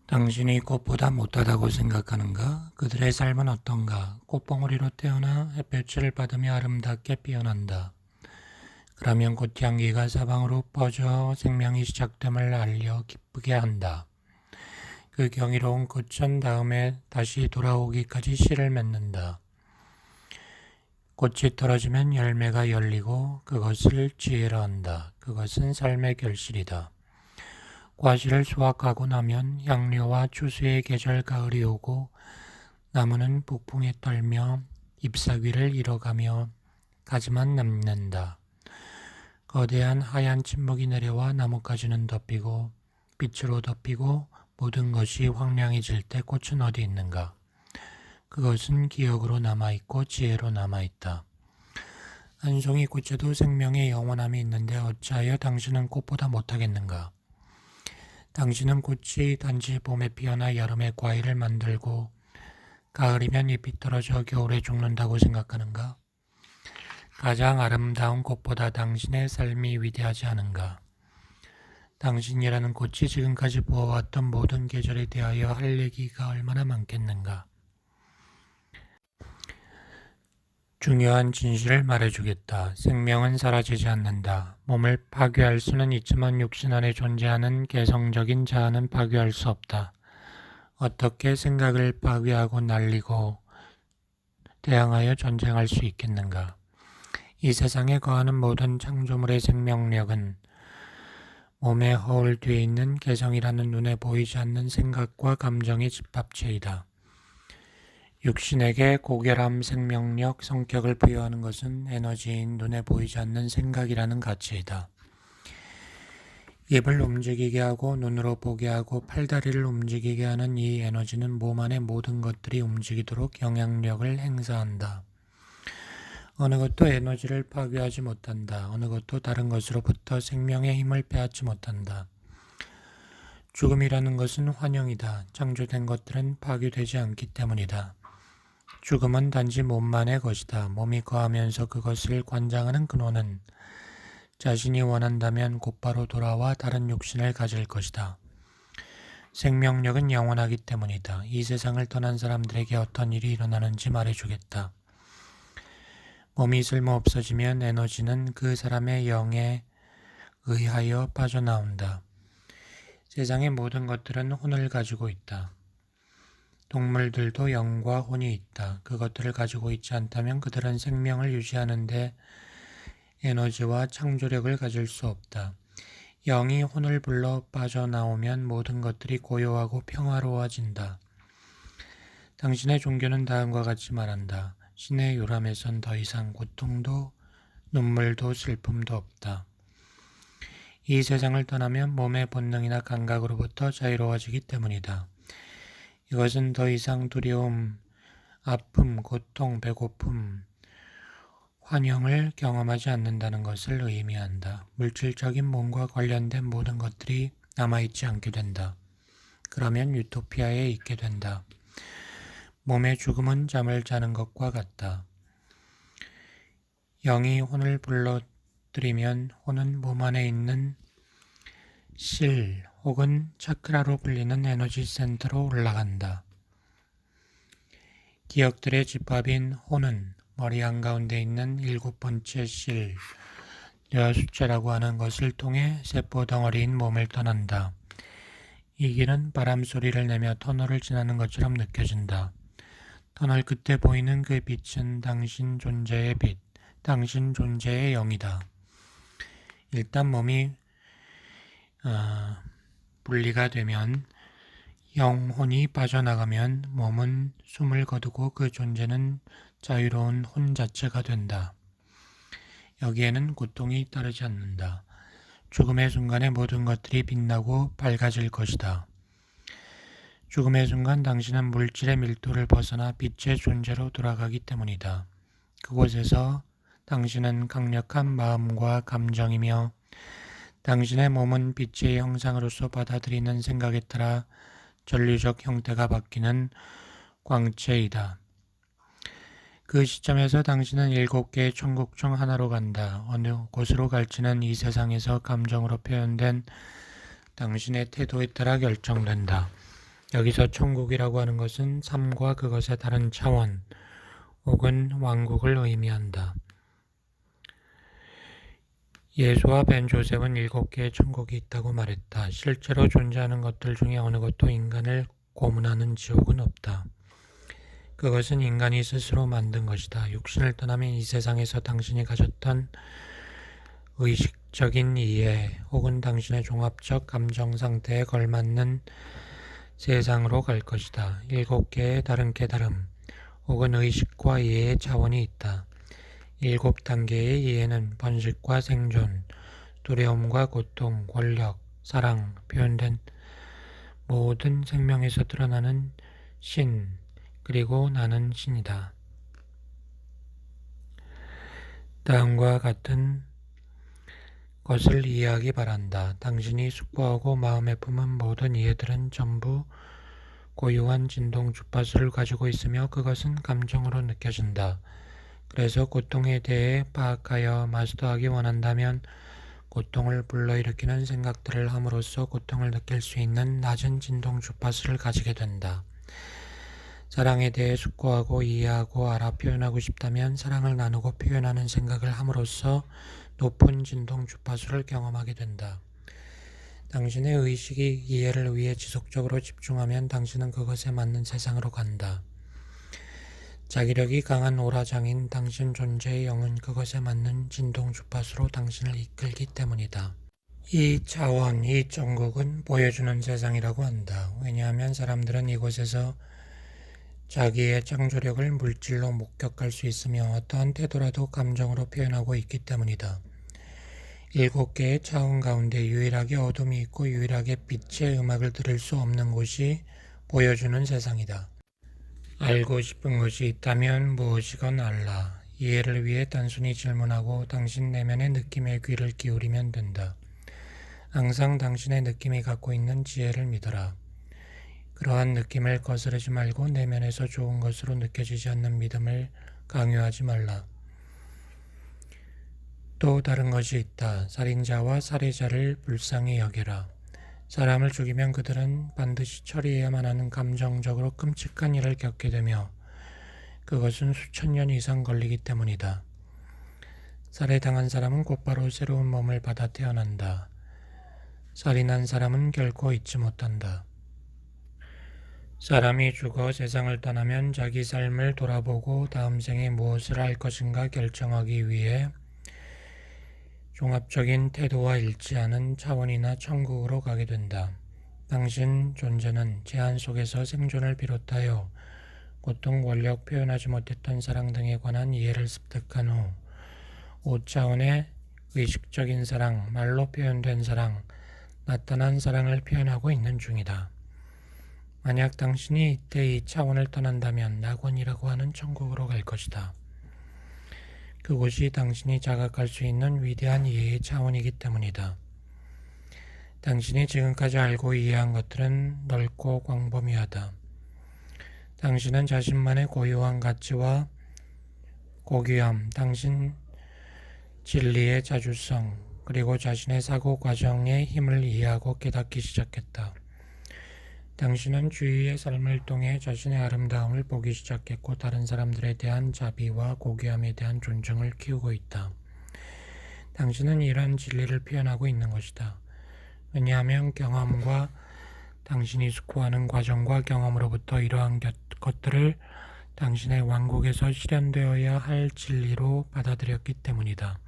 당신이 꽃보다 못하다고 생각하는가? 그들의 삶은 어떤가? 꽃봉오리로 태어나 햇볕을 받으며 아름답게 피어난다. 그러면 꽃향기가 사방으로 퍼져 생명이 시작됨을 알려 기쁘게 한다. 그 경이로운 꽃은 다음에 다시 돌아오기까지 씨를 맺는다. 꽃이 떨어지면 열매가 열리고 그것을 지혜라 한다. 그것은 삶의 결실이다. 과실을 수확하고 나면 향료와 추수의 계절 가을이 오고 나무는 북풍에 떨며 잎사귀를 잃어가며 가지만 남는다. 거대한 하얀 침묵이 내려와 나뭇가지는 덮이고 빛으로 덮이고 모든 것이 황량해질 때 꽃은 어디 있는가? 그것은 기억으로 남아있고 지혜로 남아있다. 한 송이 꽃에도 생명의 영원함이 있는데 어찌하여 당신은 꽃보다 못하겠는가? 당신은 꽃이 단지 봄에 피어나 여름에 과일을 만들고 가을이면 잎이 떨어져 겨울에 죽는다고 생각하는가? 가장 아름다운 꽃보다 당신의 삶이 위대하지 않은가? 당신이라는 꽃이 지금까지 보아왔던 모든 계절에 대하여 할 얘기가 얼마나 많겠는가? 중요한 진실을 말해주겠다. 생명은 사라지지 않는다. 몸을 파괴할 수는 있지만 육신 안에 존재하는 개성적인 자아는 파괴할 수 없다. 어떻게 생각을 파괴하고 날리고 대항하여 전쟁할 수 있겠는가? 이 세상에 거하는 모든 창조물의 생명력은 몸의 허울 뒤에 있는 개성이라는 눈에 보이지 않는 생각과 감정의 집합체이다. 육신에게 고결함, 생명력, 성격을 부여하는 것은 에너지인 눈에 보이지 않는 생각이라는 가치이다. 입을 움직이게 하고 눈으로 보게 하고 팔다리를 움직이게 하는 이 에너지는 몸 안의 모든 것들이 움직이도록 영향력을 행사한다. 어느 것도 에너지를 파괴하지 못한다. 어느 것도 다른 것으로부터 생명의 힘을 빼앗지 못한다. 죽음이라는 것은 환영이다. 창조된 것들은 파괴되지 않기 때문이다. 죽음은 단지 몸만의 것이다. 몸이 거하면서 그것을 관장하는 근원은 자신이 원한다면 곧바로 돌아와 다른 육신을 가질 것이다. 생명력은 영원하기 때문이다. 이 세상을 떠난 사람들에게 어떤 일이 일어나는지 말해주겠다. 몸이 쓸모없어지면 에너지는 그 사람의 영에 의하여 빠져나온다. 세상의 모든 것들은 혼을 가지고 있다. 동물들도 영과 혼이 있다. 그것들을 가지고 있지 않다면 그들은 생명을 유지하는 데 에너지와 창조력을 가질 수 없다. 영이 혼을 불러 빠져나오면 모든 것들이 고요하고 평화로워진다. 당신의 종교는 다음과 같이 말한다. 신의 요람에선 더 이상 고통도 눈물도 슬픔도 없다. 이 세상을 떠나면 몸의 본능이나 감각으로부터 자유로워지기 때문이다. 이것은 더 이상 두려움, 아픔, 고통, 배고픔, 환영을 경험하지 않는다는 것을 의미한다. 물질적인 몸과 관련된 모든 것들이 남아있지 않게 된다. 그러면 유토피아에 있게 된다. 몸의 죽음은 잠을 자는 것과 같다. 영이 혼을 불러들이면 혼은 몸 안에 있는 실 혹은 차크라로 불리는 에너지 센터로 올라간다. 기억들의 집합인 혼은 머리 한가운데 있는 7번째 실, 뇌하수체라고 하는 것을 통해 세포 덩어리인 몸을 떠난다. 이 길은 바람 소리를 내며 터널을 지나는 것처럼 느껴진다. 터널 끝에 보이는 그 빛은 당신 존재의 빛, 당신 존재의 영이다. 일단 몸이 분리가 되면 영혼이 빠져나가면 몸은 숨을 거두고 그 존재는 자유로운 혼 자체가 된다. 여기에는 고통이 따르지 않는다. 죽음의 순간에 모든 것들이 빛나고 밝아질 것이다. 죽음의 순간 당신은 물질의 밀도를 벗어나 빛의 존재로 돌아가기 때문이다. 그곳에서 당신은 강력한 마음과 감정이며 당신의 몸은 빛의 형상으로서 받아들이는 생각에 따라 전류적 형태가 바뀌는 광채이다. 그 시점에서 당신은 7개의 천국 중 하나로 간다. 어느 곳으로 갈지는 이 세상에서 감정으로 표현된 당신의 태도에 따라 결정된다. 여기서 천국이라고 하는 것은 삶과 그것의 다른 차원 혹은 왕국을 의미한다. 예수와 벤조셉은 7개의 천국이 있다고 말했다. 실제로 존재하는 것들 중에 어느 것도 인간을 고문하는 지옥은 없다. 그것은 인간이 스스로 만든 것이다. 육신을 떠나면 이 세상에서 당신이 가졌던 의식적인 이해 혹은 당신의 종합적 감정 상태에 걸맞는 세상으로 갈 것이다. 7개의 다른 깨달음 혹은 의식과 이해의 차원이 있다. 7단계의 이해는 번식과 생존, 두려움과 고통, 권력, 사랑, 표현된 모든 생명에서 드러나는 신, 그리고 나는 신이다. 다음과 같은 것을 이해하기 바란다. 당신이 숙고하고 마음에 품은 모든 이해들은 전부 고유한 진동 주파수를 가지고 있으며 그것은 감정으로 느껴진다. 그래서 고통에 대해 파악하여 마스터하기 원한다면 고통을 불러일으키는 생각들을 함으로써 고통을 느낄 수 있는 낮은 진동 주파수를 가지게 된다. 사랑에 대해 숙고하고 이해하고 알아 표현하고 싶다면 사랑을 나누고 표현하는 생각을 함으로써 높은 진동 주파수를 경험하게 된다. 당신의 의식이 이해를 위해 지속적으로 집중하면 당신은 그것에 맞는 세상으로 간다. 자기력이 강한 오라장인 당신 존재의 영은 그것에 맞는 진동 주파수로 당신을 이끌기 때문이다. 이 차원, 이 천국은 보여주는 세상이라고 한다. 왜냐하면 사람들은 이곳에서 자기의 창조력을 물질로 목격할 수 있으며 어떠한 태도라도 감정으로 표현하고 있기 때문이다. 7개의 차원 가운데 유일하게 어둠이 있고 유일하게 빛의 음악을 들을 수 없는 곳이 보여주는 세상이다. 알고 싶은 것이 있다면 무엇이건 알라. 이해를 위해 단순히 질문하고 당신 내면의 느낌에 귀를 기울이면 된다. 항상 당신의 느낌이 갖고 있는 지혜를 믿어라. 그러한 느낌을 거스르지 말고 내면에서 좋은 것으로 느껴지지 않는 믿음을 강요하지 말라. 또 다른 것이 있다. 살인자와 살해자를 불쌍히 여겨라. 사람을 죽이면 그들은 반드시 처리해야만 하는 감정적으로 끔찍한 일을 겪게 되며 그것은 수천 년 이상 걸리기 때문이다. 살해당한 사람은 곧바로 새로운 몸을 받아 태어난다. 살인한 사람은 결코 잊지 못한다. 사람이 죽어 세상을 떠나면 자기 삶을 돌아보고 다음 생에 무엇을 할 것인가 결정하기 위해 종합적인 태도와 일치하는 차원이나 천국으로 가게 된다. 당신 존재는 제한 속에서 생존을 비롯하여 고통, 권력, 표현하지 못했던 사랑 등에 관한 이해를 습득한 후 5차원의 의식적인 사랑, 말로 표현된 사랑, 나타난 사랑을 표현하고 있는 중이다. 만약 당신이 이때 이 차원을 떠난다면 낙원이라고 하는 천국으로 갈 것이다. 그곳이 당신이 자각할 수 있는 위대한 이해의 차원이기 때문이다. 당신이 지금까지 알고 이해한 것들은 넓고 광범위하다. 당신은 자신만의 고유한 가치와 고귀함, 당신 진리의 자주성, 그리고 자신의 사고 과정의 힘을 이해하고 깨닫기 시작했다. 당신은 주위의 삶을 통해 자신의 아름다움을 보기 시작했고 다른 사람들에 대한 자비와 고귀함에 대한 존중을 키우고 있다. 당신은 이러한 진리를 표현하고 있는 것이다. 왜냐하면 경험과 당신이 숙고하는 과정과 경험으로부터 이러한 것들을 당신의 왕국에서 실현되어야 할 진리로 받아들였기 때문이다.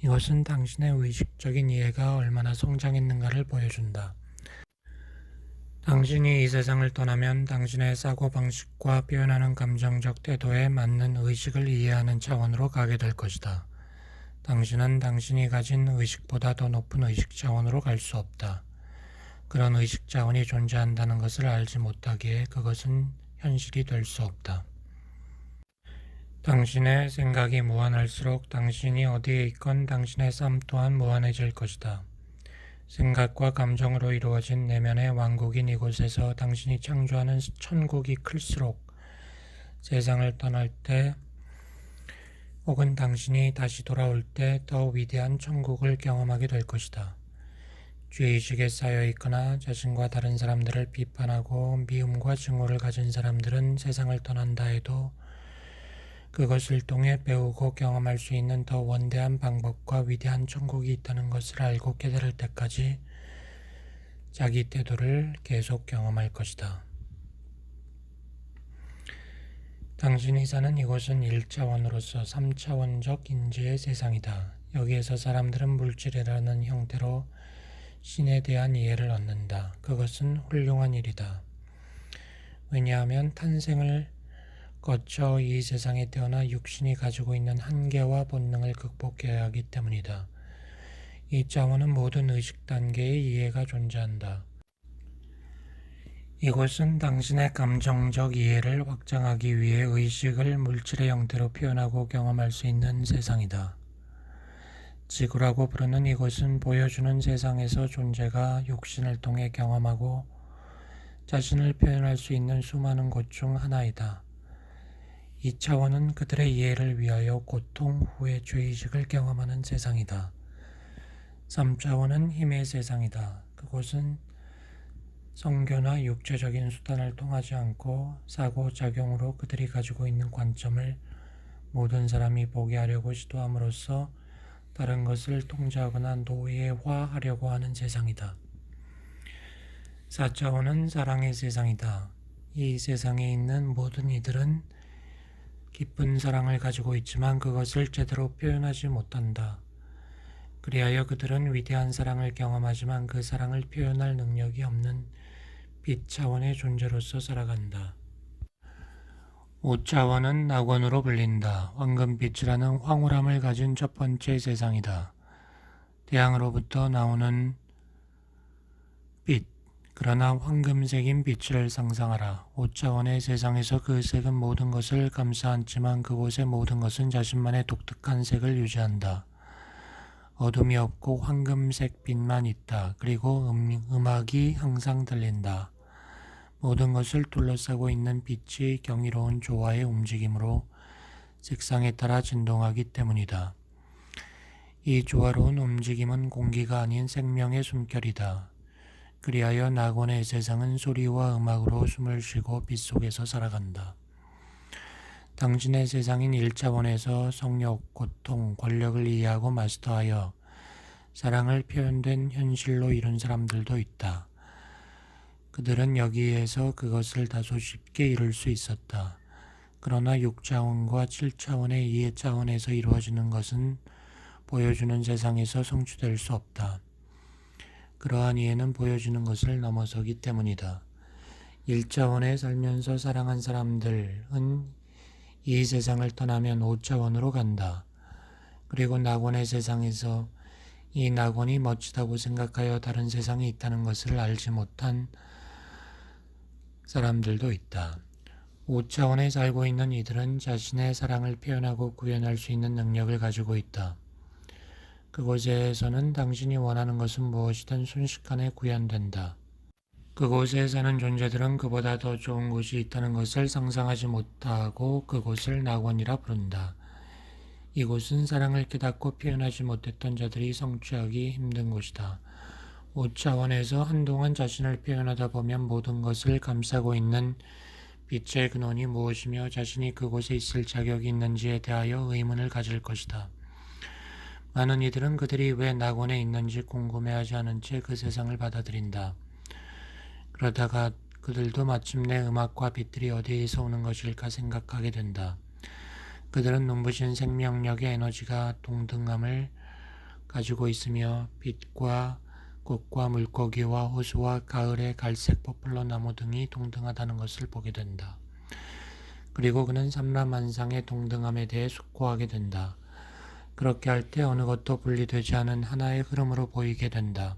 이것은 당신의 의식적인 이해가 얼마나 성장했는가를 보여준다. 당신이 이 세상을 떠나면 당신의 사고방식과 표현하는 감정적 태도에 맞는 의식을 이해하는 차원으로 가게 될 것이다. 당신은 당신이 가진 의식보다 더 높은 의식 차원으로 갈 수 없다. 그런 의식 차원이 존재한다는 것을 알지 못하기에 그것은 현실이 될 수 없다. 당신의 생각이 무한할수록 당신이 어디에 있건 당신의 삶 또한 무한해질 것이다. 생각과 감정으로 이루어진 내면의 왕국인 이곳에서 당신이 창조하는 천국이 클수록 세상을 떠날 때 혹은 당신이 다시 돌아올 때 더 위대한 천국을 경험하게 될 것이다. 죄의식에 쌓여 있거나 자신과 다른 사람들을 비판하고 미움과 증오를 가진 사람들은 세상을 떠난다 해도 그것을 통해 배우고 경험할 수 있는 더 원대한 방법과 위대한 천국이 있다는 것을 알고 깨달을 때까지 자기 태도를 계속 경험할 것이다. 당신이 사는 이곳은 1차원으로서 3차원적 인지의 세상이다. 여기에서 사람들은 물질이라는 형태로 신에 대한 이해를 얻는다. 그것은 훌륭한 일이다. 왜냐하면 탄생을 거쳐 이 세상에 태어나 육신이 가지고 있는 한계와 본능을 극복해야 하기 때문이다. 이 차원은 모든 의식 단계의 이해가 존재한다. 이곳은 당신의 감정적 이해를 확장하기 위해 의식을 물질의 형태로 표현하고 경험할 수 있는 세상이다. 지구라고 부르는 이곳은 보여주는 세상에서 존재가 육신을 통해 경험하고 자신을 표현할 수 있는 수많은 곳 중 하나이다. 이 차원은 그들의 이해를 위하여 고통 후의 죄의식을 경험하는 세상이다. 3차원은 힘의 세상이다. 그곳은 성교나 육체적인 수단을 통하지 않고 사고작용으로 그들이 가지고 있는 관점을 모든 사람이 보게 하려고 시도함으로써 다른 것을 통제하거나 노예화하려고 하는 세상이다. 4차원은 사랑의 세상이다. 이 세상에 있는 모든 이들은 깊은 사랑을 가지고 있지만 그것을 제대로 표현하지 못한다. 그리하여 그들은 위대한 사랑을 경험하지만 그 사랑을 표현할 능력이 없는 빛 차원의 존재로서 살아간다. 5차원은 낙원으로 불린다. 황금빛이라는 황홀함을 가진 첫 번째 세상이다. 태양으로부터 나오는 빛, 그러나 황금색인 빛을 상상하라. 5차원의 세상에서 그 색은 모든 것을 감싸안지만 그곳의 모든 것은 자신만의 독특한 색을 유지한다. 어둠이 없고 황금색 빛만 있다. 그리고 음악이 항상 들린다. 모든 것을 둘러싸고 있는 빛이 경이로운 조화의 움직임으로 색상에 따라 진동하기 때문이다. 이 조화로운 움직임은 공기가 아닌 생명의 숨결이다. 그리하여 낙원의 세상은 소리와 음악으로 숨을 쉬고 빛 속에서 살아간다. 당신의 세상인 1차원에서 성욕, 고통, 권력을 이해하고 마스터하여 사랑을 표현된 현실로 이룬 사람들도 있다. 그들은 여기에서 그것을 다소 쉽게 이룰 수 있었다. 그러나 6차원과 7차원의 이해 차원에서 이루어지는 것은 보여주는 세상에서 성취될 수 없다. 그러한 이해는 보여주는 것을 넘어서기 때문이다. 1차원에 살면서 사랑한 사람들은 이 세상을 떠나면 5차원으로 간다. 그리고 낙원의 세상에서 이 낙원이 멋지다고 생각하여 다른 세상이 있다는 것을 알지 못한 사람들도 있다. 5차원에 살고 있는 이들은 자신의 사랑을 표현하고 구현할 수 있는 능력을 가지고 있다. 그곳에서는 당신이 원하는 것은 무엇이든 순식간에 구현된다. 그곳에 사는 존재들은 그보다 더 좋은 곳이 있다는 것을 상상하지 못하고 그곳을 낙원이라 부른다. 이곳은 사랑을 깨닫고 표현하지 못했던 자들이 성취하기 힘든 곳이다. 5차원에서 한동안 자신을 표현하다 보면 모든 것을 감싸고 있는 빛의 근원이 무엇이며 자신이 그곳에 있을 자격이 있는지에 대하여 의문을 가질 것이다. 많은 이들은 그들이 왜 낙원에 있는지 궁금해하지 않은 채 그 세상을 받아들인다. 그러다가 그들도 마침내 음악과 빛들이 어디에서 오는 것일까 생각하게 된다. 그들은 눈부신 생명력의 에너지가 동등함을 가지고 있으며 빛과 꽃과 물고기와 호수와 가을의 갈색 포플러 나무 등이 동등하다는 것을 보게 된다. 그리고 그는 삼라만상의 동등함에 대해 숙고하게 된다. 그렇게 할 때 어느 것도 분리되지 않은 하나의 흐름으로 보이게 된다.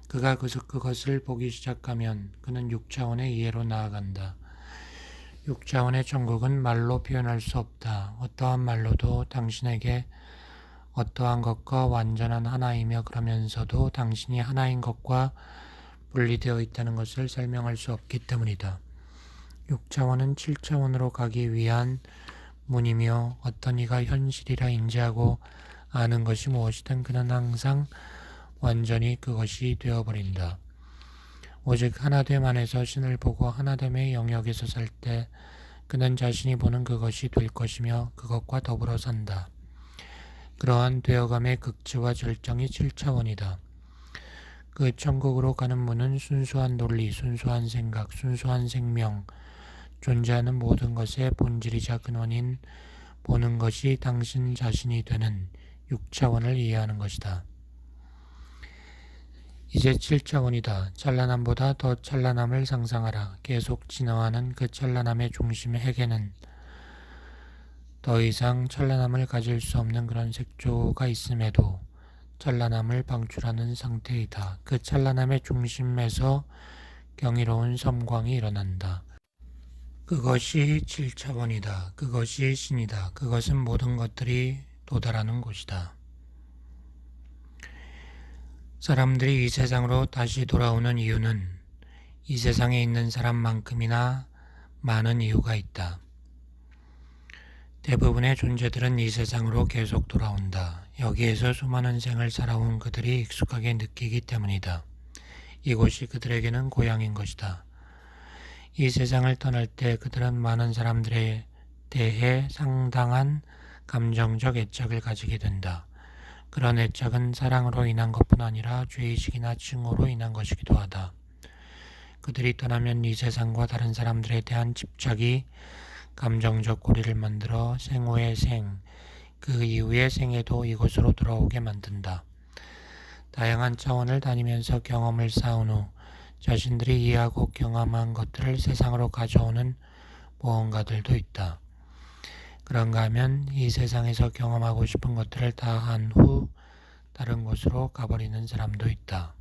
그가 그것을 보기 시작하면 그는 6차원의 이해로 나아간다. 6차원의 천국은 말로 표현할 수 없다. 어떠한 말로도 당신에게 어떠한 것과 완전한 하나이며 그러면서도 당신이 하나인 것과 분리되어 있다는 것을 설명할 수 없기 때문이다. 6차원은 7차원으로 가기 위한 문이며 어떤 이가 현실이라 인지하고 아는 것이 무엇이든 그는 항상 완전히 그것이 되어버린다. 오직 하나됨 안에서 신을 보고 하나됨의 영역에서 살 때 그는 자신이 보는 그것이 될 것이며 그것과 더불어 산다. 그러한 되어감의 극치와 절정이 7차원이다. 그 천국으로 가는 문은 순수한 논리, 순수한 생각, 순수한 생명, 존재하는 모든 것의 본질이자 근원인 보는 것이 당신 자신이 되는 6차원을 이해하는 것이다. 이제 7차원이다. 찬란함보다 더 찬란함을 상상하라. 계속 진화하는 그 찬란함의 중심의 핵에는 더 이상 찬란함을 가질 수 없는 그런 색조가 있음에도 찬란함을 방출하는 상태이다. 그 찬란함의 중심에서 경이로운 섬광이 일어난다. 그것이 7차원이다. 그것이 신이다. 그것은 모든 것들이 도달하는 곳이다. 사람들이 이 세상으로 다시 돌아오는 이유는 이 세상에 있는 사람만큼이나 많은 이유가 있다. 대부분의 존재들은 이 세상으로 계속 돌아온다. 여기에서 수많은 생을 살아온 그들이 익숙하게 느끼기 때문이다. 이곳이 그들에게는 고향인 것이다. 이 세상을 떠날 때 그들은 많은 사람들에 대해 상당한 감정적 애착을 가지게 된다. 그런 애착은 사랑으로 인한 것뿐 아니라 죄의식이나 칭호로 인한 것이기도 하다. 그들이 떠나면 이 세상과 다른 사람들에 대한 집착이 감정적 고리를 만들어 생후의 생, 그 이후의 생에도 이곳으로 돌아오게 만든다. 다양한 차원을 다니면서 경험을 쌓은 후 자신들이 이해하고 경험한 것들을 세상으로 가져오는 모험가들도 있다. 그런가 하면 이 세상에서 경험하고 싶은 것들을 다 한 후 다른 곳으로 가버리는 사람도 있다.